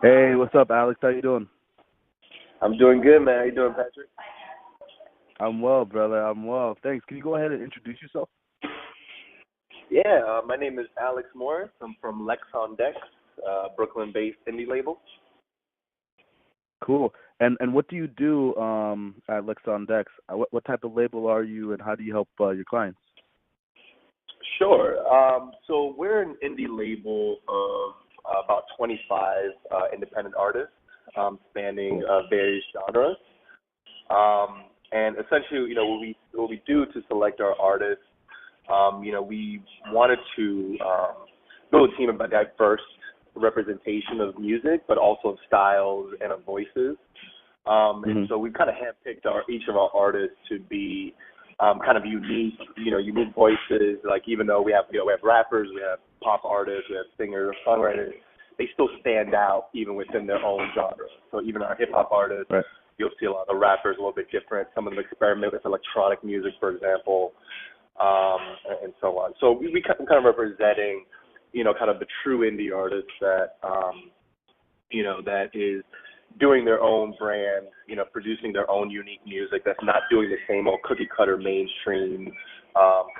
Hey, what's up, Alex? How you doing? I'm doing good, man. How you doing, Patrick? I'm well, brother. I'm well. Thanks. Can you go ahead and introduce yourself? Yeah, my name is Alex Morris. I'm from Lex on Deck, Brooklyn-based indie label. Cool. And what do you do at Lexon Dex? What type of label are you, and how do you help your clients? Sure. So we're an indie label of about 25 independent artists spanning various genres. And essentially, what we do to select our artists, we wanted to build a team of a diverse representation of music, but also of styles and of voices. And so we kind of handpicked each of our artists to be kind of unique, unique voices. Like even though we have rappers, we have pop artists, we have singers, songwriters, they still stand out even within their own genre. So even our hip hop artists, Right. you'll see a lot of rappers a little bit different. Some of them experiment with electronic music, for example, and so on. So we kind of representing, kind of the true indie artists that, that is doing their own brand, producing their own unique music that's not doing the same old cookie cutter mainstream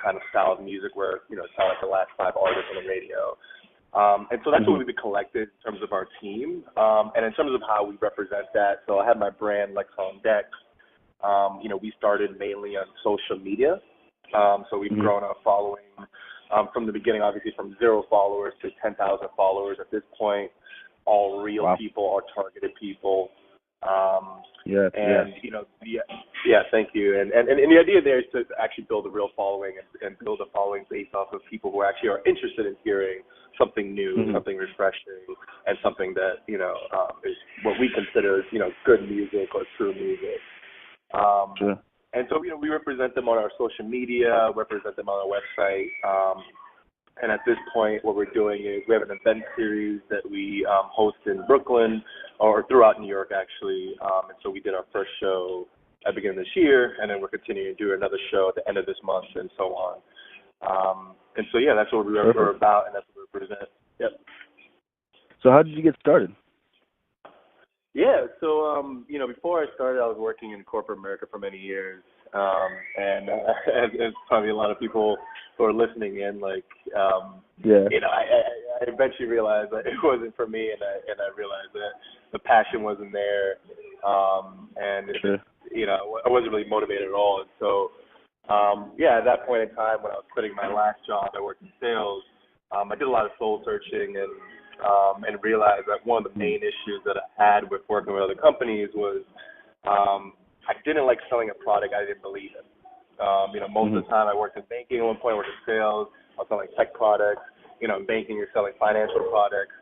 kind of style of music where, it sounds like the last five artists on the radio. And so that's what we've collected in terms of our team. And in terms of how we represent that, so I have my brand Lex on Deck. We started mainly on social media. So we've grown our following from the beginning, obviously from 0 followers to 10,000 followers at this point. All real people, all targeted people. Yeah. Thank you. And the idea there is to actually build a real following and build a following based off of people who actually are interested in hearing something new, something refreshing, and something that, is what we consider, good music or true music. Sure. And so, we represent them on our social media, represent them on our website. And at this point, what we're doing is we have an event series that we host in Brooklyn or throughout New York, actually. And so we did our first show at the beginning of this year, and then we're continuing to do another show at the end of this month and so on. And so, that's what we're about, and that's what we represent. Yep. So how did you get started? Yeah, so, before I started, I was working in corporate America for many years. And as probably a lot of people who are listening in, I eventually realized that it wasn't for me, and I realized that the passion wasn't there, and I wasn't really motivated at all. And so, at that point in time when I was quitting my last job, I worked in sales. I did a lot of soul searching and realized that one of the main issues that I had with working with other companies was I didn't like selling a product I didn't believe in. Most of the time I worked in banking at one point, I worked in sales, I was selling tech products. In banking you're selling financial products.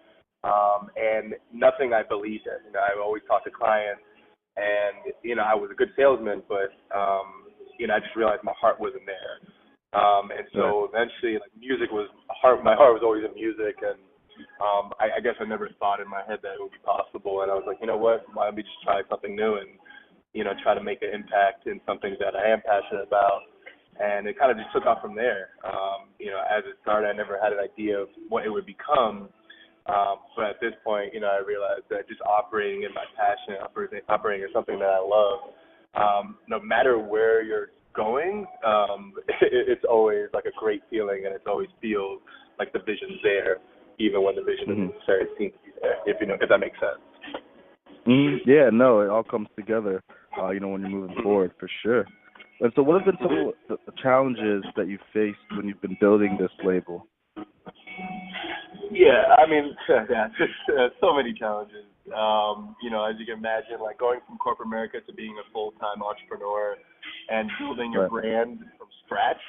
And nothing I believed in. I always talked to clients and, I was a good salesman, but, I just realized my heart wasn't there. And so eventually music was, my heart was always in music, and I guess I never thought in my head that it would be possible. And I was like, you know what, why don't we just try something new and, try to make an impact in something that I am passionate about. And it kind of just took off from there. As it started, I never had an idea of what it would become. But at this point, I realized that just operating in my passion, operating in something that I love, no matter where you're going, it's always like a great feeling, and it always feels like the vision's there, even when the vision isn't necessarily seen to be there, if that makes sense. Yeah, no, it all comes together, when you're moving forward, for sure. And so what have been some of the challenges that you've faced when you've been building this label? Yeah, I mean, so many challenges. As you can imagine, going from corporate America to being a full-time entrepreneur and building your brand from scratch.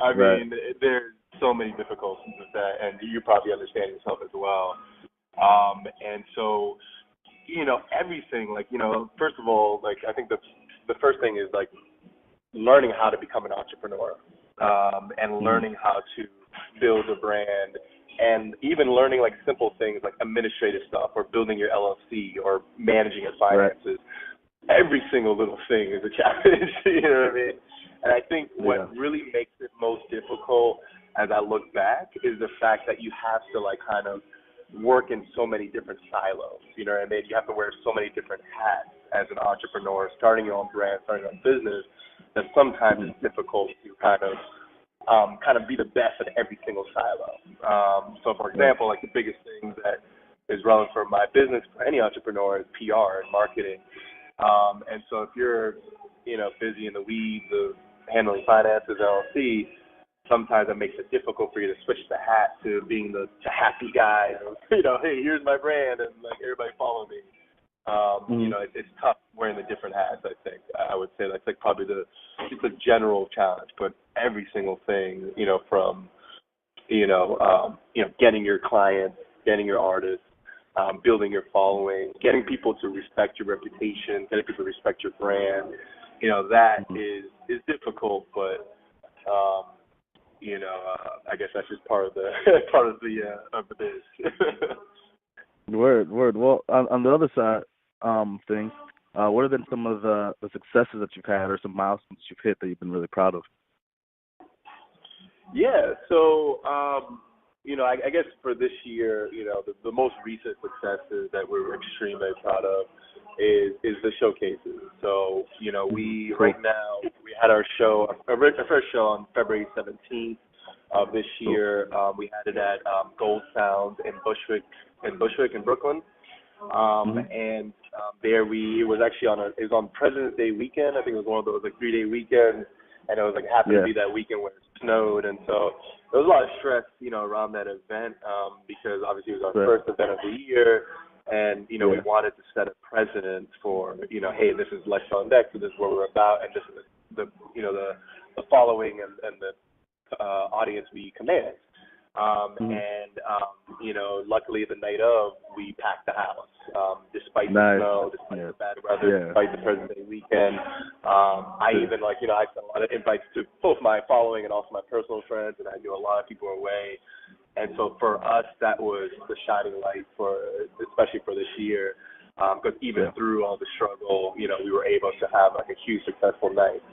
I mean, there's so many difficulties with that, and you probably understand yourself as well. And so, everything, first of all, I think the first thing is learning how to become an entrepreneur, and learning how to build a brand, and even learning simple things like administrative stuff or building your LLC or managing your finances. Every single little thing is a challenge, you know what I mean? And I think what really makes it most difficult as I look back is the fact that you have to kind of work in so many different silos. You know what I mean? You have to wear so many different hats as an entrepreneur, starting your own brand, starting your own business, that sometimes it's difficult to kind of be the best at every single silo. So, for example, like the biggest thing that is relevant for my business, for any entrepreneur, is PR and marketing. And so if you're, busy in the weeds of handling finances, LLC, sometimes it makes it difficult for you to switch the hat to being the happy guy. Hey, here's my brand, and like everybody follow me. It's tough wearing the different hats. I think I would say that's like probably it's a general challenge. But every single thing, from getting your clients, getting your artists, building your following, getting people to respect your reputation, getting people to respect your brand, that is difficult. But I guess that's just part of the of the biz. Word. Well, on the other side, things, what have been some of the successes that you've had, or some milestones you've hit that you've been really proud of? Yeah. So, I guess for this year, the most recent successes that we're extremely proud of is the showcases. So, we right now, we had our first show on February 17th of this year. We had it at Gold Sound in Bushwick in Brooklyn. And there it was actually it was on President's Day weekend. I think it was one of those 3-day weekends, and it was happened to be that weekend where it snowed, and so there was a lot of stress, around that event, because obviously it was our first event of the year, and we wanted to set a precedent for, hey, this is Lex on Deck, so this is what we're about, and this is the following and the audience we command. Luckily the night of, we packed the house, despite the snow, despite the bad weather, despite the President's Day weekend. I even I sent a lot of invites to both my following and also my personal friends, and I knew a lot of people were away. And so for us, that was the shining light especially for this year, because even through all the struggle, we were able to have a huge successful night.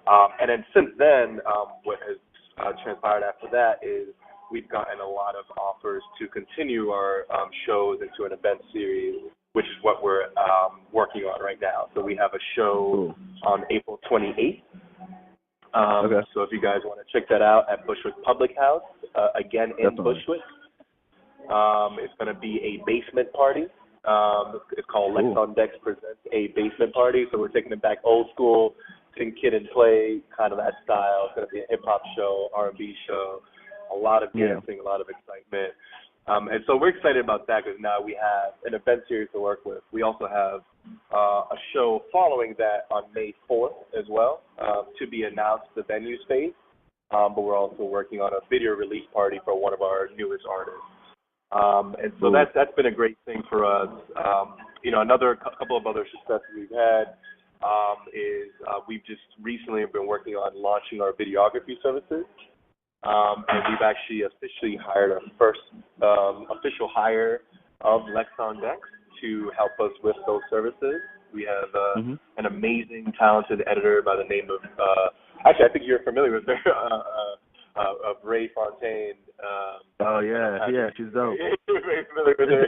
And then since then, what has transpired after that is we've gotten a lot of offers to continue our shows into an event series, which is what we're working on right now. So we have a show on April 28th. So if you guys want to check that out at Bushwick Public House, again in Bushwick, it's going to be a basement party. It's called Lex on Deck Presents a Basement Party. So we're taking it back old school, sing, kid, and play, kind of that style. It's going to be a hip-hop show, R&B show, a lot of dancing, a lot of excitement. And so we're excited about that because now we have an event series to work with. We also have a show following that on May 4th as well, to be announced, the venue space. But we're also working on a video release party for one of our newest artists. And so that's been a great thing for us. Another couple of other successes we've had is we've just recently been working on launching our videography services. And we've actually officially hired our first official hire of Lex on Deck to help us with those services. We have an amazing, talented editor by the name of, actually, I think you're familiar with her, of Ray Fontaine. She's dope. You're very familiar with her,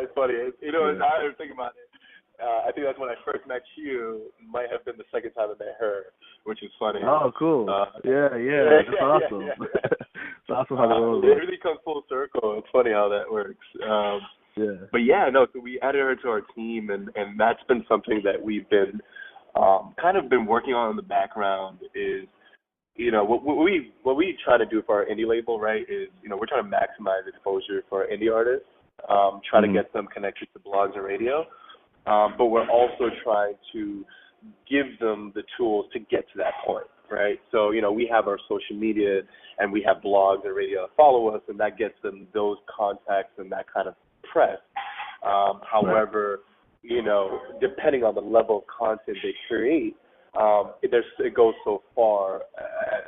It's funny. I was thinking about it. I think that's when I first met you. Might have been the second time I met her, which is funny. Oh, cool. That's awesome. It's awesome how that works. Everything comes full circle. It's funny how that works. But so we added her to our team, and that's been something that we've been kind of been working on in the background. Is what we try to do for our indie label, right? Is we're trying to maximize exposure for our indie artists, try to get them connected to blogs and radio. But we're also trying to give them the tools to get to that point, right? So, we have our social media and we have blogs and radio that follow us, and that gets them those contacts and that kind of press. However, depending on the level of content they create, it goes so far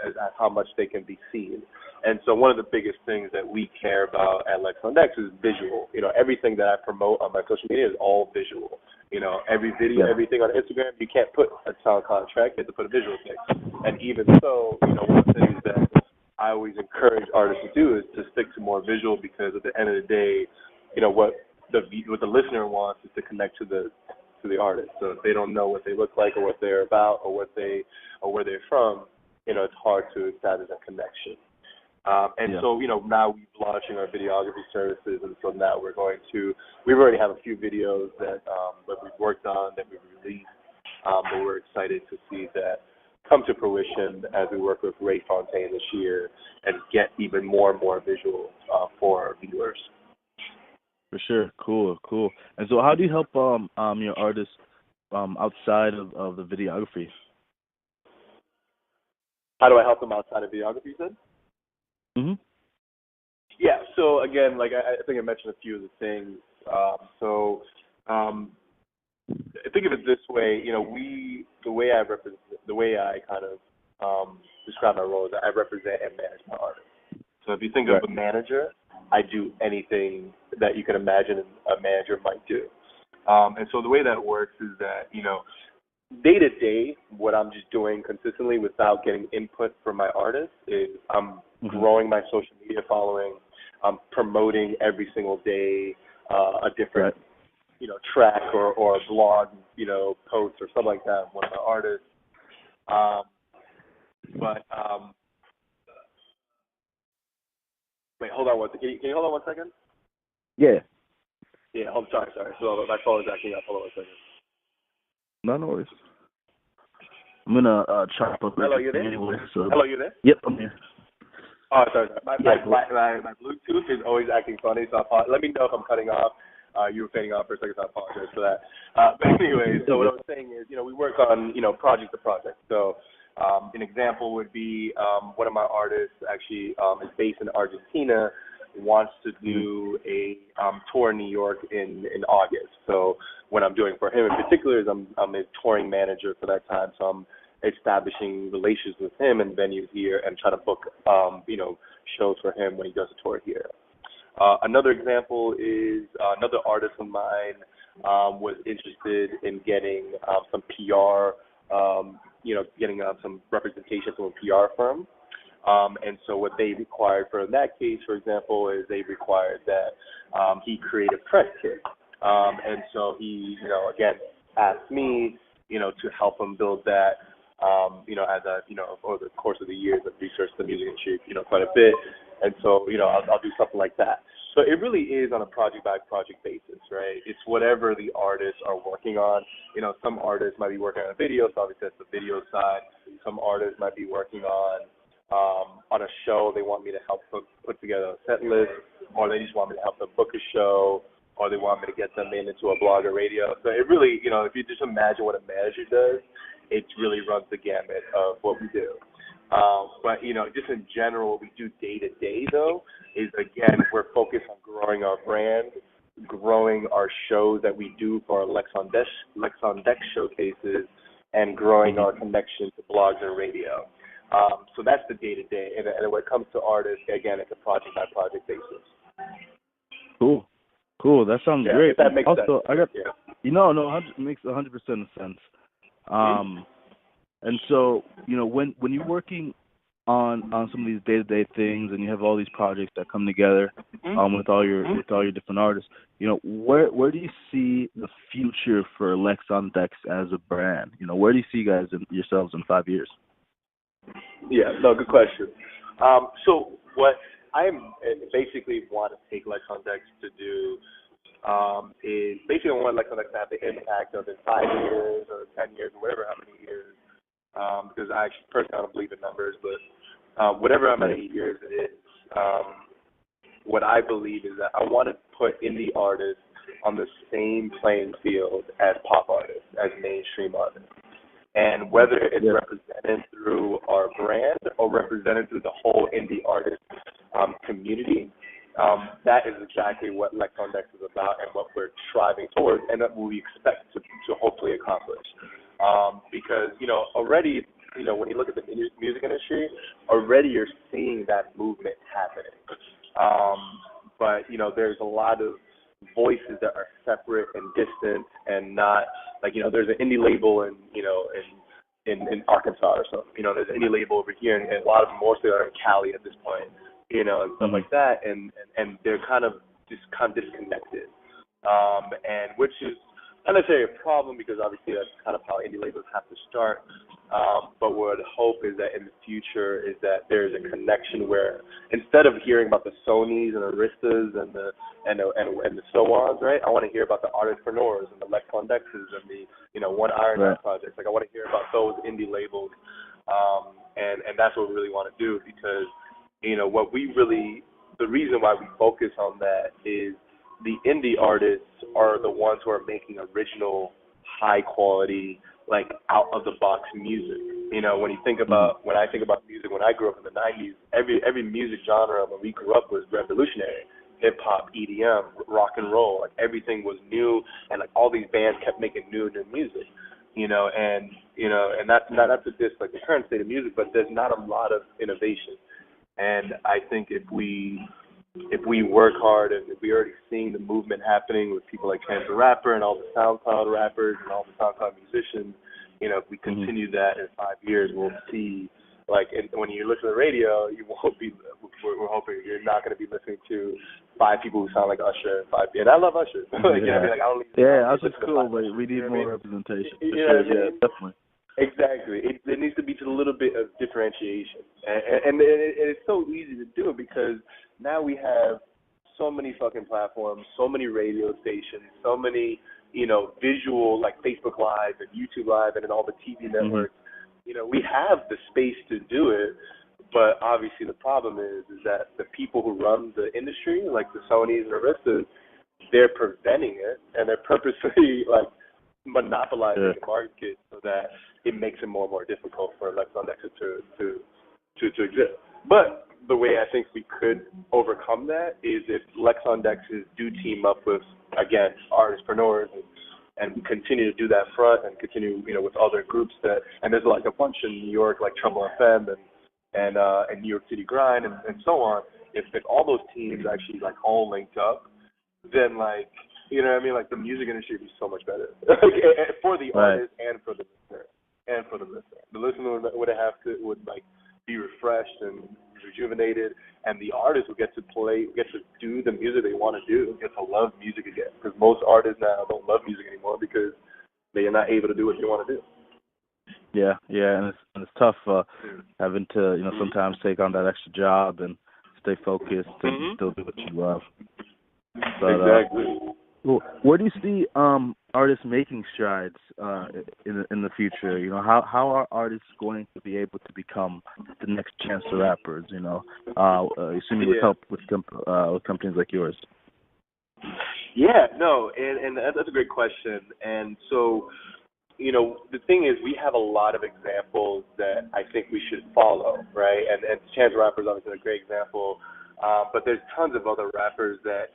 as how much they can be seen. And so one of the biggest things that we care about at Lex on Deck is visual. Everything that I promote on my social media is all visual. Every video, everything on Instagram, you can't put a sound contract, you have to put a visual thing. And even so, one of the things that I always encourage artists to do is to stick to more visual, because at the end of the day, what the listener wants is to connect to the artist. So if they don't know what they look like or what they're about or where they're from, it's hard to establish a connection. So, now we're launching our videography services, and so now we already have a few videos that we've worked on, that we've released, but we're excited to see that come to fruition as we work with Ray Fontaine this year and get even more and more visuals for our viewers. For sure. Cool. And so how do you help your artists outside of the videography? How do I help them outside of videography, you said? Mm-hmm. Yeah, so again, like I think I mentioned a few of the things. Think of it this way, the way I kind of describe my role is that I represent and manage my artists. So if you think of a manager, I do anything that you can imagine a manager might do. And so the way that works is that, day to day, what I'm just doing consistently without getting input from my artists is I'm growing my social media following. I'm promoting every single day a different, track or blog, post or something like that of one of my artists. Wait, hold on one second. Can you hold on 1 second? Yeah. Yeah, I'm sorry. So my phone is acting up. Hold on 1 second. No worries. I'm gonna chop up. Hello, you there? Anyway, so. Hello, you there? Yep, I'm here. Oh, sorry. My Bluetooth is always acting funny, so let me know if I'm cutting off. You were fading off for a second, so I apologize for that. But anyway, so what I was saying is, we work on, project to project. So an example would be one of my artists actually is based in Argentina, wants to do a tour in New York in August. So what I'm doing for him in particular is I'm a touring manager for that time. So I'm establishing relations with him and venues here and trying to book, shows for him when he does a tour here. Another example is another artist of mine was interested in getting some PR, getting some representation from a PR firm. And so what they required for that case, for example, is they required that he create a press kit. And so he, again, asked me, to help him build that, as over the course of the years I've researched the music industry, quite a bit. And so, I'll do something like that. So it really is on a project-by-project basis, right? It's whatever the artists are working on. Some artists might be working on a video, so obviously that's the video side. Some artists might be working on a show. They want me to help put together a set list, or they just want me to help them book a show, or they want me to get them into a blog or radio. So it really, if you just imagine what a manager does, it really runs the gamut of what we do. But, just in general, what we do day to day, though, is, again, we're focused on growing our brand, growing our shows that we do for our Lex on Deck showcases, and growing our connection to blogs and radio. So that's the day to day. And when it comes to artists, again, it's a project by project basis. Cool. That sounds great. If that makes also, sense. I got makes 100% sense. And so, when you're working on some of these day-to-day things, and you have all these projects that come together, with all your different artists, where do you see the future for Lex on Dex as a brand? Where do you see you guys yourselves in 5 years? Yeah, no, good question. So what I basically want to take Lex on Dex to do is basically I want Lex on Dex to have the impact of in 5 years or 10 years or whatever, how many years. Because I actually personally don't believe in numbers, but whatever how many years it is, what I believe is that I want to put indie artists on the same playing field as pop artists, as mainstream artists. And whether it's represented through our brand or represented through the whole indie artist community, that is exactly what Lex on Dex is about and what we're striving towards and that we expect to hopefully accomplish. Because, already, when you look at the music industry, already you're seeing that movement happening. But, there's a lot of voices that are separate and distant and not, there's an indie label in in Arkansas or something. You know, there's indie label over here, and a lot of them mostly are in Cali at this point. You know, and stuff like that, and they're kind of disconnected, and which is not necessarily a problem because obviously that's kind of how indie labels have to start. But what I hope is that in the future is that there's a connection where instead of hearing about the Sonys and the Aristas and the so ons, right? I want to hear about the Artispreneurs and the Lexon Dexes and the One Iron Man projects. Like I want to hear about those indie labels, and that's what we really want to do because the reason why we focus on that is the indie artists are the ones who are making original, high quality, like out of the box music. You know, when I think about music, when I grew up in the '90s, every music genre when we grew up was revolutionary. Hip hop, EDM, rock and roll, like everything was new, and like all these bands kept making new music. And that's not to diss like the current state of music, but there's not a lot of innovation. And I think if we work hard and if we're already seeing the movement happening with people like Chance the Rapper and all the SoundCloud rappers and all the SoundCloud musicians, if we continue that in 5 years, we'll see, like, when you listen to the radio, we're hoping you're not going to be listening to 5 people who sound like Usher and I love Usher. Usher's cool, but we need more representation. Definitely. Exactly. There needs to be just a little bit of differentiation. And it's so easy to do it because now we have so many fucking platforms, so many radio stations, so many, visual, like Facebook Live and YouTube Live and then all the TV networks. We have the space to do it, but obviously the problem is that the people who run the industry, like the Sonys and Aristas, they're preventing it and they're purposely, like, monopolizing the market so that it makes it more and more difficult for Lexon Dexter to exist. But the way I think we could overcome that is if Lexon Dexters do team up with, again, artistpreneurs and continue to do that front and continue, with other groups and there's like a bunch in New York, like Trouble FM and New York City Grind and so on. If all those teams actually like all linked up, then like, like the music industry would be so much better for the artist and for the listener. The listener would like be refreshed and rejuvenated, and the artist would get to do the music they want to do, get to love music again. Because most artists now don't love music anymore because they are not able to do what they want to do. Yeah, and it's tough having to sometimes take on that extra job and stay focused and still do what you love. But, exactly. Where do you see artists making strides in the future? How are artists going to be able to become the next Chance the Rappers? Assuming with help with companies like yours. Yeah, no, and that's a great question. And so, the thing is, we have a lot of examples that I think we should follow, right? And Chance the Rapper is obviously a great example, but there's tons of other rappers that.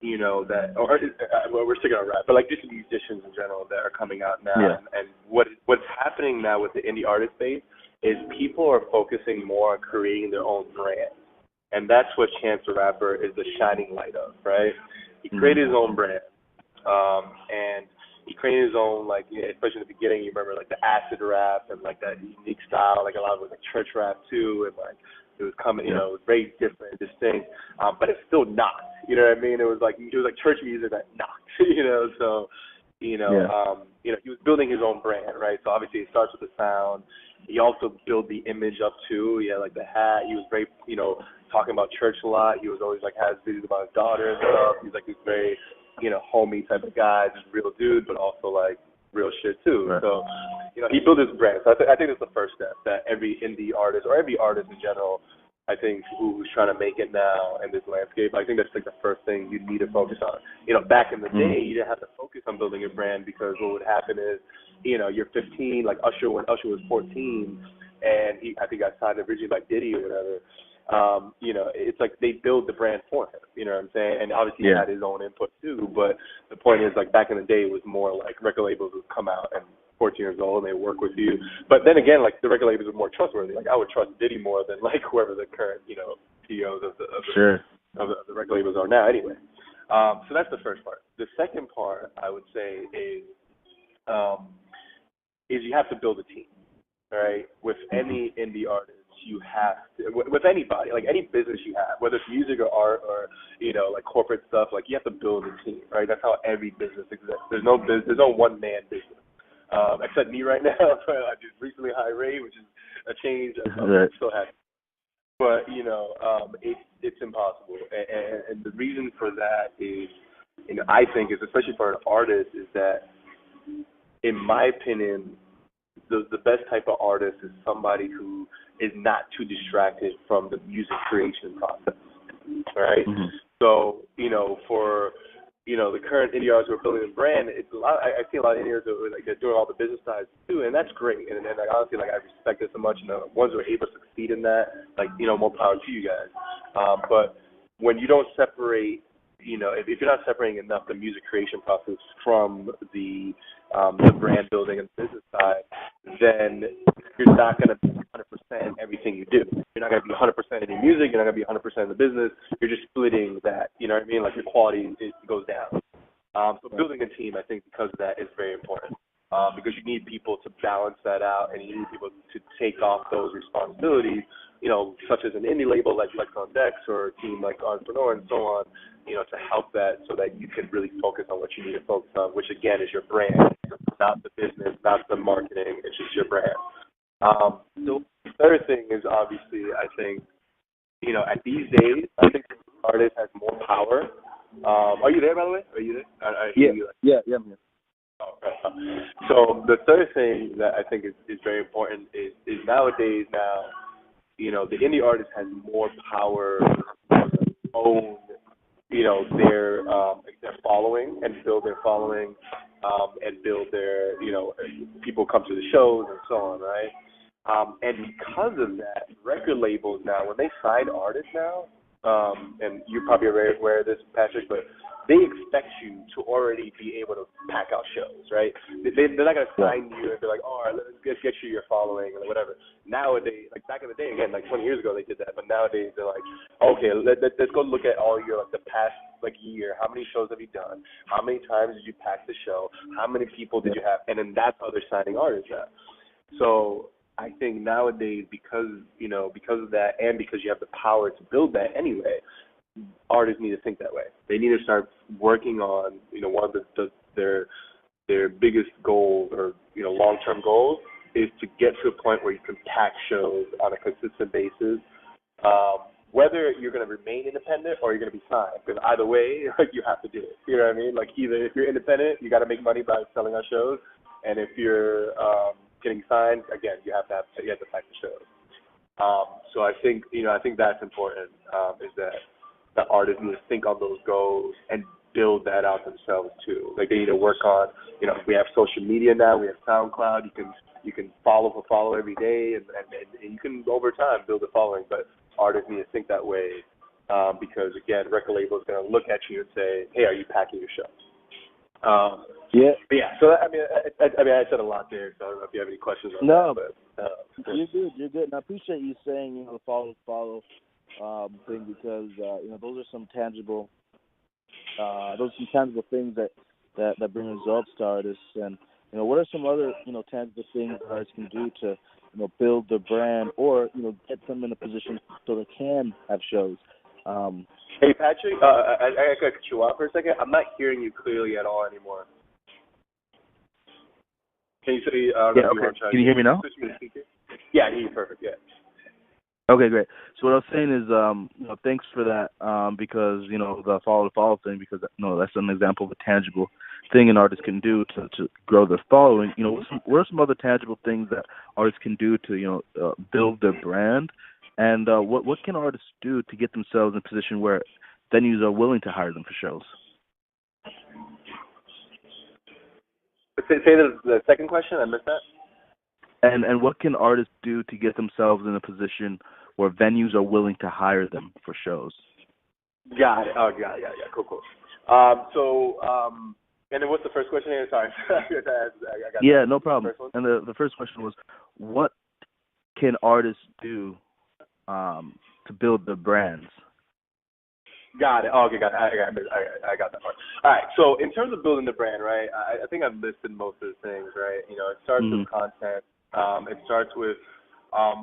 We're sticking on rap, but like just musicians in general that are coming out now. Yeah. And what's happening now with the indie artist space is people are focusing more on creating their own brand. And that's what Chance the Rapper is the shining light of, right? He created his own brand. And he created his own, like, especially in the beginning, you remember like the acid rap and like that unique style, like a lot of it was like church rap too, and like it was coming, it was very different, distinct, but it's still not. You know what I mean? It was like church music that knocked. So he was building his own brand, right? So obviously it starts with the sound. He also built the image up too. He had like the hat. He was very, talking about church a lot. He was always like has videos about his daughter and stuff. He's like this very, homey type of guy, just real dude, but also like real shit too. Right. So, he built his brand. So I think that's the first step that every indie artist or every artist in general, I think, who's trying to make it now in this landscape, I think that's like the first thing you need to focus on. Back in the day, you didn't have to focus on building a brand because what would happen is, you're 15, like Usher, when Usher was 14, and I think got signed originally by Diddy or whatever. It's like they build the brand for him. You know what I'm saying? And obviously he had his own input too. But the point is, like back in the day, it was more like record labels would come out and 14 years old and they work with you. But then again, like the record labels are more trustworthy. Like I would trust Diddy more than like whoever the current CEOs of the record labels are now. Anyway, so that's the first part. The second part I would say is you have to build a team. right? With Mm-hmm. any indie artist, you have to, with anybody, like any business you have, whether it's music or art or, like corporate stuff, like you have to build a team, right? That's how every business exists. There's no one man business. Except me right now. I just recently hired Ray, which is a change. I'm Right. still happy. But, it's impossible. And the reason for that is, I think is, especially for an artist, is that, in my opinion, the best type of artist is somebody who is not too distracted from the music creation process, right? Mm-hmm. So, for, the current indie artists who are building a brand, it's a lot. I see a lot of indie artists who are, like, they're doing all the business sides too, and that's great. And like, honestly, like, I respect it so much, and the ones who are able to succeed in that, like, more power to you guys. But when you don't separate, if you're not separating enough the music creation process from the brand building and business side, then you're not going to be 100% in everything you do. You're not going to be 100% in your music. You're not going to be 100% in the business. You're just splitting that. You know what I mean? Like, your quality goes down. So building a team, I think, because of that, is very important. Because you need people to balance that out, and you need people to take off those responsibilities, such as an indie label like Lex on Decks, or a team like Artispreneur and so on, to help that, so that you can really focus on what you need to focus on, which again is your brand, not the business, not the marketing. It's just your brand. The third thing is, obviously, I think, at these days, I think the artist has more power. Are you there, by the way? Are you there? I hear you. I'm here. Okay. So the third thing that I think is very important is nowadays now, the indie artist has more power to own, their following, and build their following, and build their, people come to the shows and so on, right? And because of that, record labels now, when they sign artists now, and you're probably aware of this, Patrick, but they expect you to already be able to pack out shows, right? They're not going to sign you and be like, all right, let's get you your following or whatever. Nowadays, like back in the day, again, like 20 years ago they did that, but nowadays they're like, okay, let's go look at all your, like, the past, like, year. How many shows have you done? How many times did you pack the show? How many people did you have? And then that's how they're signing artists now. So I think nowadays, because of that, and because you have the power to build that anyway, artists need to think that way. They need to start working on, one of their biggest goals, or, long-term goals, is to get to a point where you can pack shows on a consistent basis, whether you're going to remain independent or you're going to be signed. Because either way, like, you have to do it. You know what I mean? Like, either if you're independent, you got to make money by selling our shows, and if you're getting signed, again, you have to pack the shows. So I think that's important, is that the artists need to think on those goals and build that out themselves too. Like, they need to work on, we have social media now, we have SoundCloud, you can follow every day, and you can over time build a following, but artists need to think that way, because again, record label is going to look at you and say, hey, are you packing your show? Yeah. But yeah. So I said a lot there. So I don't know if you have any questions on that. But, You're good. And I appreciate you saying, the follow thing, because those are some tangible things that bring results to artists. And what are some other tangible things that artists can do to build their brand, or get them in a position so they can have shows. Hey Patrick, I gotta cut you off for a second. I'm not hearing you clearly at all anymore. Can you say? Okay. Can you hear me now? Yeah, I hear you perfect. Yeah. Okay, great. So what I was saying is, thanks for that, because the follow thing, because that's an example of a tangible thing an artist can do to grow their following. What are some other tangible things that artists can do to build their brand, and what can artists do to get themselves in a position where venues are willing to hire them for shows? Say the second question. I missed that. And what can artists do to get themselves in a position where venues are willing to hire them for shows? Got it. Oh, yeah. Cool. And then what's the first question here? Sorry. Yeah, no problem. And the first question was, what can artists do to build their brands? Got it. Oh, okay, got it. I got that part. All right. So in terms of building the brand, right, I think I've listed most of the things, right? It starts with content. It starts with,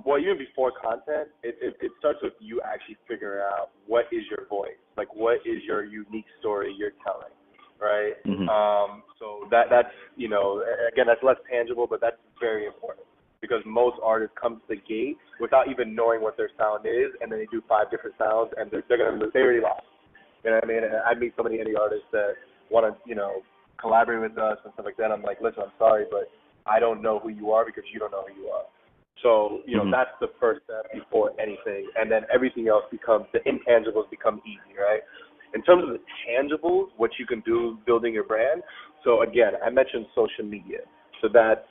well, even before content, it starts with you actually figuring out what is your voice, like what is your unique story you're telling, right? So that's, you know, again, that's less tangible, but that's very important because most artists come to the gate without even knowing what their sound is, and then they do 5 different sounds, and they already lost. You know what I mean? And I meet so many indie artists that want to, you know, collaborate with us and stuff like that. I'm like, listen, I'm sorry, but I don't know who you are because you don't know who you are. So, you know, that's the first step before anything. And then everything else becomes, the intangibles become easy, right? In terms of the tangibles, what you can do building your brand. So, again, I mentioned social media. So that's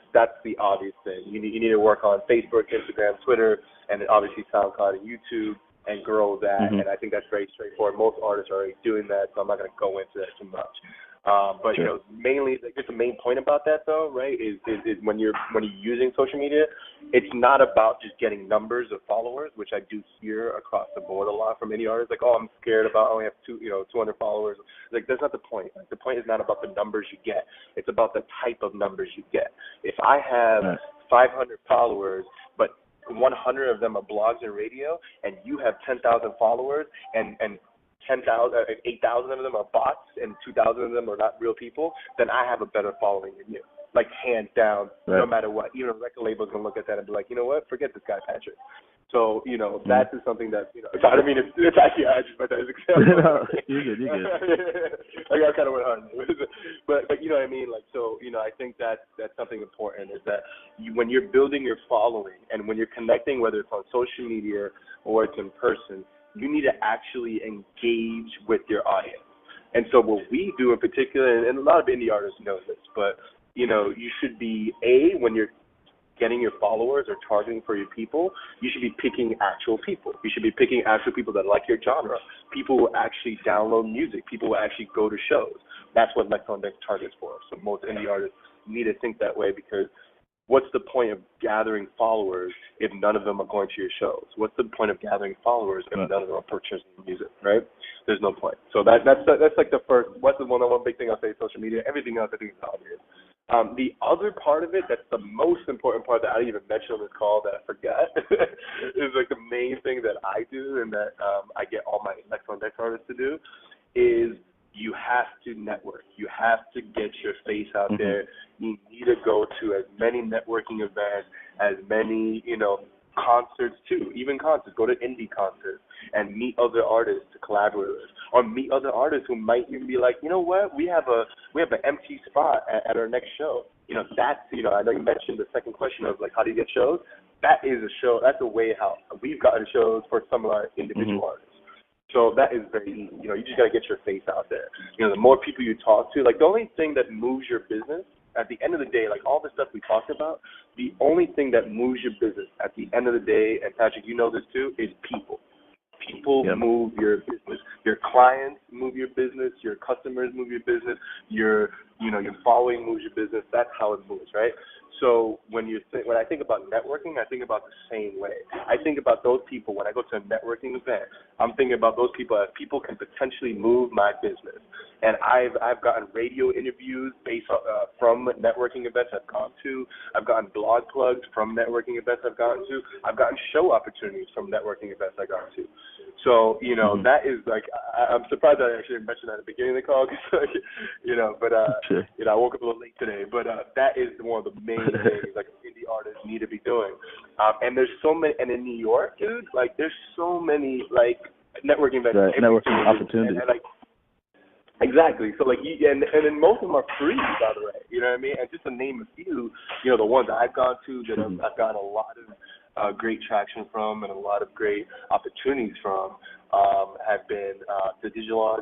the obvious thing. You need to work on Facebook, Instagram, Twitter, and then obviously SoundCloud and YouTube and grow that. And I think that's very straightforward. Most artists are already doing that, so I'm not going to go into that too much. But you know, mainly, just the main point about that though, right, is when you're using social media, it's not about just getting numbers of followers, which I do hear across the board a lot from any artists, like, oh, I'm scared about I only have 200 followers. Like, that's not the point. Like, the point is not about the numbers you get. It's about the type of numbers you get. If I have 500 followers, but 100 of them are blogs and radio, and you have 10,000 followers, and 8,000 of them are bots, and 2,000 of them are not real people, then I have a better following than you. Like, hands down, no matter what. Even a record label's going to look at that and be like, you know what, forget this guy, Patrick. So, you know, that is something that, you know, I mean, it's actually, I just put that as an example. No, you're good. Like, I kind of went hard. But you know what I mean? Like, so, you know, I think that's something important is that when you're building your following and when you're connecting, whether it's on social media or it's in person, you need to actually engage with your audience. And so what we do in particular, and a lot of indie artists know this, but, you know, you should be, when you're getting your followers or targeting for your people, you should be picking actual people. You should be picking actual people that like your genre. People will actually download music. People will actually go to shows. That's what Lex on Deck targets for. So most indie artists need to think that way because what's the point of gathering followers if none of them are going to your shows? What's the point of gathering followers if none of them are purchasing music, right? There's no point. So that's like the first, what's the one big thing I'll say, social media. Everything else I think is obvious. The other part of it that's the most important part that I didn't even mention on this call that I forgot is like the main thing that I do and that I get all my Lex on Deck artists to do is you have to network. You have to get your face out there. You need to go to as many networking events, as many, you know, concerts too, even concerts. Go to indie concerts and meet other artists to collaborate with, or meet other artists who might even be like, you know what, we have an empty spot at our next show. You know, that's, you know, I know you mentioned the second question of like how do you get shows. That is a show. That's a way how we've gotten shows for some of our individual artists. So that is very easy. You know, you just got to get your face out there. You know, the more people you talk to, like the only thing that moves your business at the end of the day, like all the stuff we talked about, the only thing that moves your business at the end of the day, and Patrick, you know this too, is people. People move your business. Your clients move your business. Your customers move your business. Your following moves your business. That's how it moves, right? So when I think about networking, I think about the same way. I think about those people when I go to a networking event. I'm thinking about those people as people can potentially move my business. And I've gotten radio interviews based from networking events I've gone to. I've gotten blog plugs from networking events I've gone to. I've gotten show opportunities from networking events I've gone to. So, you know, that is like, I'm surprised I actually mentioned that at the beginning of the call, but, you know, I woke up a little late today, but that is one of the main things like indie artists need to be doing. And there's so many, and in New York, dude, like there's so many like networking events. Right, networking opportunities. And, like, exactly. So like, and then most of them are free, by the way. You know what I mean? And just to name a few, you know, the ones I've gone to that I've gotten a lot of great traction from and a lot of great opportunities from have been the Digilog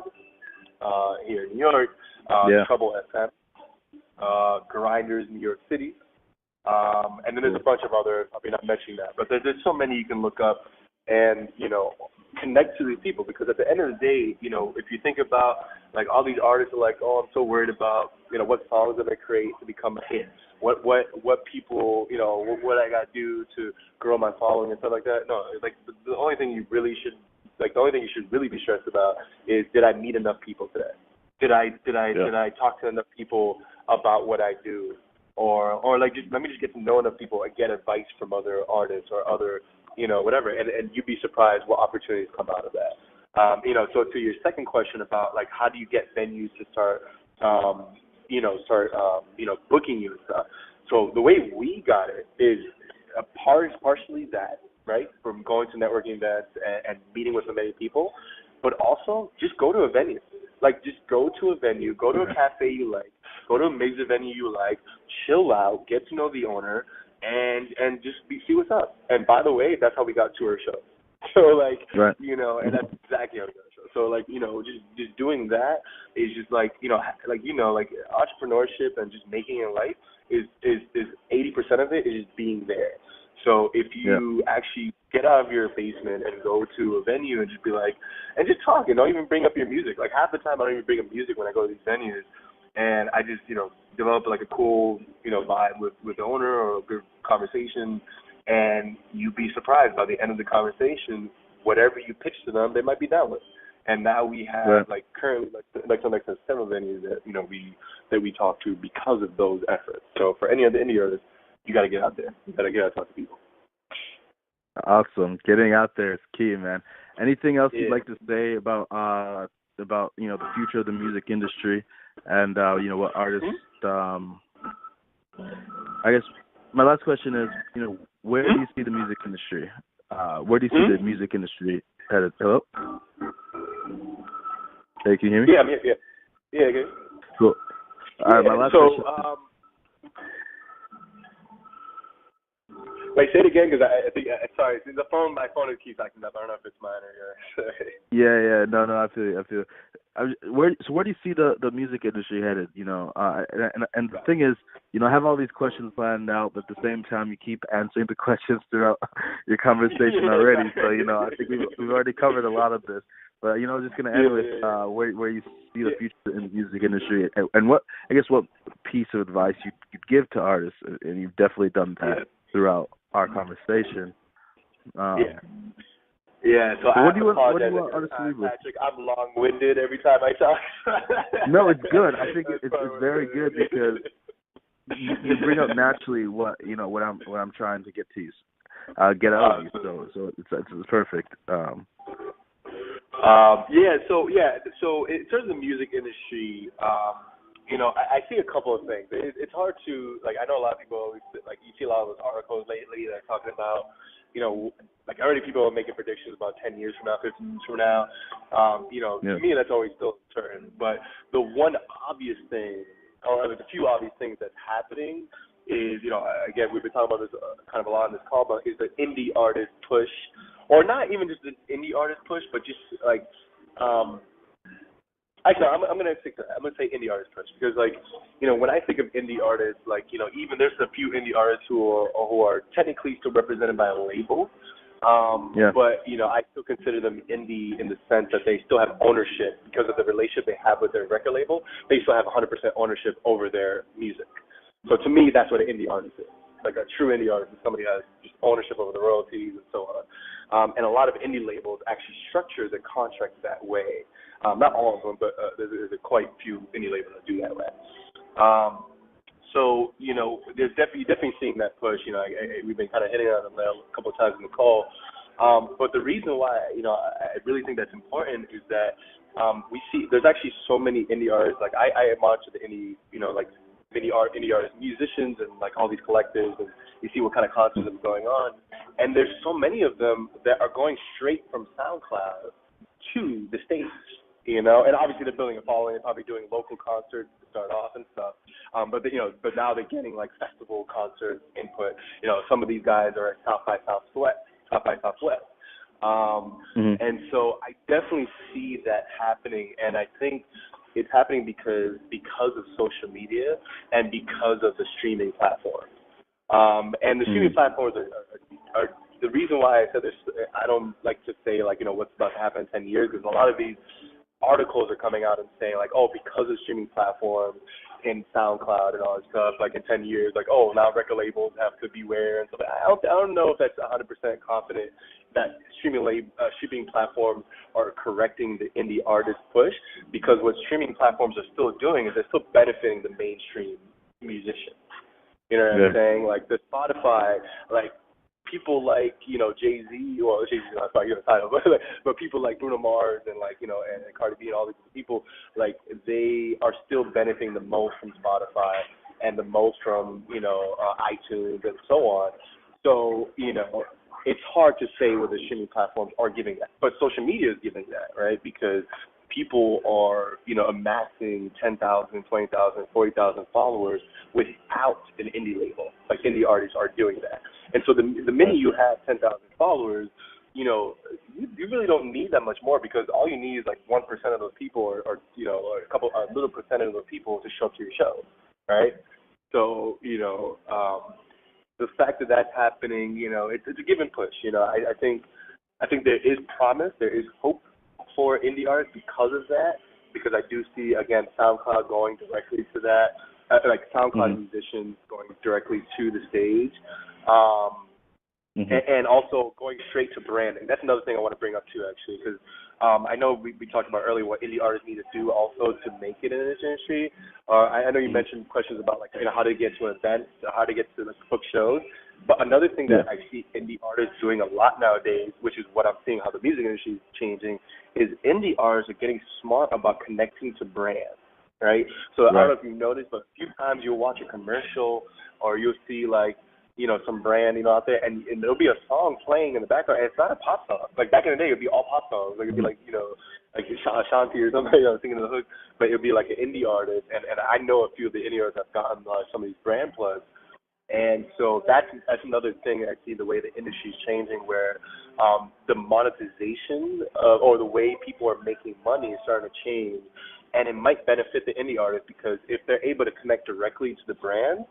here in New York, Trouble FM, Grinders New York City, and then there's a bunch of other, I mean, I'm mentioning that, but there's so many you can look up and, you know, connect to these people because at the end of the day, you know, if you think about, like, all these artists are like, oh, I'm so worried about, you know, what songs that I create to become a hit. What people, you know, what I got to do to grow my following and stuff like that. No, like, the only thing you really should, like, the only thing you should really be stressed about is, did I meet enough people today? Did I talk to enough people about what I do? or like just let me just get to know enough people and get advice from other artists or other, whatever, and you'd be surprised what opportunities come out of that. So to your second question about like how do you get venues to start booking you and stuff. So the way we got it is partially that, right, from going to networking events and meeting with so many people, but also just go to a venue. Like, just go to a venue, go to a cafe you like, go to a major venue you like, chill out, get to know the owner, and just see what's up. And by the way, that's how we got to our show. So, like, right. And that's exactly how we got our show. So, like, just doing that is just like, entrepreneurship and just making it in life is 80% of it is just being there. So if you actually get out of your basement and go to a venue and just be like, and just talk, and don't even bring up your music. Like half the time I don't even bring up music when I go to these venues, and I just, develop like a cool, vibe with the owner or a good conversation, and you'd be surprised by the end of the conversation, whatever you pitch to them, they might be down with. And now we have like currently like several venues that we talk to because of those efforts. So for any of the indie artists, you got to get out there. You got to get out and talk to people. Awesome. Getting out there is key, man. Anything else you'd like to say about the future of the music industry and what artists? I guess my last question is, where do you see the music industry? Where do you see the music industry headed? Hello? Hey, can you hear me? Yeah, good. Cool. All right, my last question. Wait, say it again, because I think, sorry, my phone keeps acting up. I don't know if it's mine or yours. Yeah, no, I feel you. Where do you see the music industry headed? And the thing is, I have all these questions planned out, but at the same time, you keep answering the questions throughout your conversation already. So, I think we've already covered a lot of this. But, just going to end with where you see the future in the music industry and what piece of advice you'd give to artists, and you've definitely done that throughout our conversation. So what do you want artists to leave with? Patrick, I'm long-winded every time I talk. No, it's good. I think it's very good because you bring up naturally what I'm trying to get to you, get out of you. So it's perfect. So in terms of the music industry, I see a couple of things. It's hard to, like, I know a lot of people always, like, you see a lot of those articles lately that are talking about, like already people are making predictions about 10 years from now, 15 years from now. To me, that's always still certain. But the one obvious thing, or the few obvious things that's happening is, again, we've been talking about this kind of a lot on this call, but is the indie artist push, or not even just the indie artist push, but just like, actually, I'm gonna say indie artist push because, like, when I think of indie artists, like, even there's a few indie artists who are technically still represented by a label, but I still consider them indie in the sense that they still have ownership because of the relationship they have with their record label. They still have 100% ownership over their music. So to me, that's what an indie artist is. Like a true indie artist is somebody who has just ownership over the royalties and so on. And a lot of indie labels actually structure the contracts that way. Not all of them, but there's quite a few indie labels that do that way. So, there's definitely seeing that push. We've been kind of hitting on it a couple of times in the call. But the reason why, I really think that's important is that we see there's actually so many indie artists. Like I monitor the indie, like indie artists, musicians, and like all these collectives, and you see what kind of concerts are going on. And there's so many of them that are going straight from SoundCloud to the stage. And obviously they're building a following. They're probably doing local concerts to start off and stuff. But now they're getting like festival concert input. Some of these guys are at South by Southwest. And so I definitely see that happening, and I think it's happening because of social media and because of the streaming platforms. And the streaming platforms are the reason why I said this. I don't like to say like what's about to happen in 10 years because a lot of these articles are coming out and saying like, oh, because of streaming platforms and SoundCloud and all that stuff, like in 10 years, like, oh, now record labels have to beware and stuff. I don't know if that's 100% confident that streaming platforms are correcting the indie artist push, because what streaming platforms are still doing is they're still benefiting the mainstream musician. You know what I'm saying? Like the Spotify, like people like, you know, Jay-Z, well, Jay-Z's not probably the title, but people like Bruno Mars and like, you know, and Cardi B and all these people, like they are still benefiting the most from Spotify and the most from, you know, iTunes and so on. So, you know, it's hard to say whether streaming platforms are giving that, but social media is giving that, right? Because people are, you know, amassing 10,000, 20,000, 40,000 followers without an indie label. Like indie artists are doing that. And so the minute you have 10,000 followers, you know, you really don't need that much more because all you need is like 1% of those people or you know, a little percentage of those people to show up to your show, right? So, you know, the fact that that's happening, you know, it's a give and push. You know, I think there is promise, there is hope for indie artists because of that. Because I do see again SoundCloud going directly to that, like SoundCloud musicians going directly to the stage, and also going straight to branding. That's another thing I want to bring up too, actually, because I know we talked about earlier what indie artists need to do also to make it in this industry. I know you mentioned questions about like, you know, how to get to an event, how to get to the book shows. But another thing that I see indie artists doing a lot nowadays, which is what I'm seeing how the music industry is changing, is indie artists are getting smart about connecting to brands, right? So I don't know if you've noticed, but a few times you'll watch a commercial or you'll see like, you know, some brand, you know, out there, and there'll be a song playing in the background, and it's not a pop song. Like back in the day, it'd be all pop songs. Like it'd be like, you know, like Ashanti or something, you know, singing the hook. But it'd be like an indie artist, and I know a few of the indie artists have gotten some of these brand plugs. And so that's another thing I see the way the industry is changing, where the monetization or the way people are making money is starting to change, and it might benefit the indie artists because if they're able to connect directly to the brand,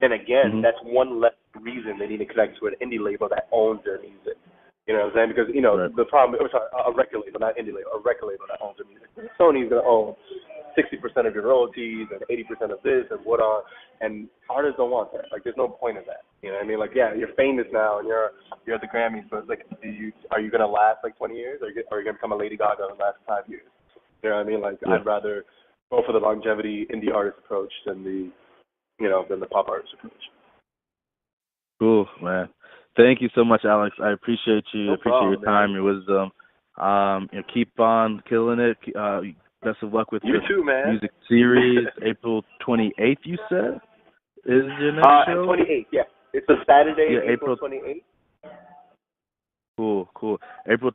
then again that's one less reason they need to connect to an indie label that owns their music. You know what I'm saying? Because, you know, the problem, a record label, not indie label, a record label that owns their music. Sony's going to own 60% of your royalties and 80% of this and what on, and artists don't want that. Like, there's no point in that. You know what I mean? Like, yeah, you're famous now and you're at the Grammys, but like, are you going to last like 20 years? Or are you going to become a Lady Gaga in the last 5 years? You know what I mean? Like, I'd rather go for the longevity indie artist approach than the pop artist approach. Cool, man. Thank you so much, Alex. I appreciate you. No problem, your time, your wisdom. You know, keep on killing it. Best of luck with your too, man. Music series. April 28th, you said, is your next show? 28th, yeah. It's a Saturday, April 28th. Cool. April